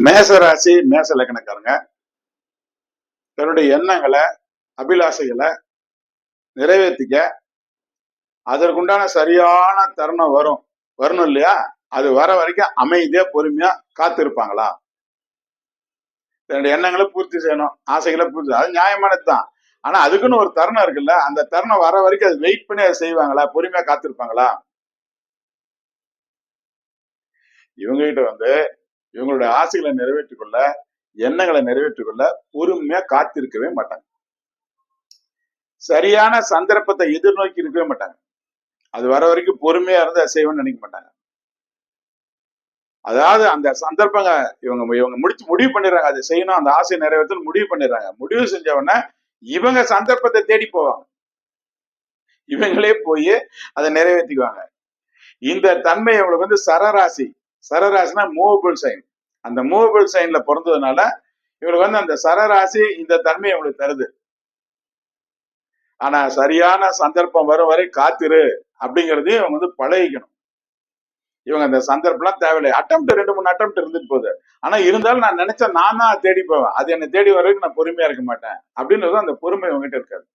மேச ராசி மேச லக்னக்காரங்க தன்னுடைய எண்ணங்களை அபிலாஷைகளை நிறைவேற்றிக்க அதற்குண்டான சரியான தருணம் வரணும் இல்லையா? அது வர வரைக்கும் அமைதியா பொறுமையா காத்திருப்பாங்களா? தன்னுடைய எண்ணங்களை பூர்த்தி செய்யணும், ஆசைகளை பூர்த்தி, அது நியாயமானது தான். ஆனா அதுக்குன்னு ஒரு தருணம் இருக்குல்ல, அந்த தருணம் வர வரைக்கும் அது வெயிட் பண்ணி அதை செய்வாங்களா? பொறுமையா காத்திருப்பாங்களா? இவங்க கிட்ட இவங்களுடைய ஆசைகளை நிறைவேற்றிக் கொள்ள, எண்ணங்களை நிறைவேற்றிக் கொள்ள பொறுமையா காத்திருக்கவே மாட்டாங்க. சரியான சந்தர்ப்பத்தை எதிர்நோக்கி இருக்கவே மாட்டாங்க. அது வர வரைக்கும் பொறுமையா இருந்து அதை செய்வேன்னு நினைக்க மாட்டாங்க. அதாவது அந்த சந்தர்ப்பங்க இவங்க முடிவு பண்ணிடுறாங்க, அதை செய்யணும், அந்த ஆசை நிறைவேற்றணும் முடிவு பண்ணிடுறாங்க. முடிவு செஞ்ச உடனே இவங்க சந்தர்ப்பத்தை தேடி போவாங்க, இவங்களே போய் அதை நிறைவேற்றிக்குவாங்க. இந்த தன்மை இவங்களுக்கு சரராசி. சரராசினா மூவபிள் சைன். அந்த மூவபிள் சைன்ல பிறந்ததுனால இவங்களுக்கு அந்த சரராசி இந்த தன்மை இவங்களுக்கு தருது. ஆனா சரியான சந்தர்ப்பம் வரும் வரை காத்திரு அப்படிங்கறதையும் இவங்க பழகிக்கணும். இவங்க அந்த சந்தர்ப்பம்லாம் தேவையில்லை. அட்டம்ப்ட் 2-3 அட்டம்ப்ட் இருந்துட்டு போகுது. ஆனா இருந்தாலும் நான் நினைச்சா நான் தான் தேடி போவேன். அது என்னை தேடி வர வரைக்கும் நான் பொறுமையா இருக்க மாட்டேன் அப்படின்றது அந்த பொறுமை இவங்ககிட்ட இருக்காது.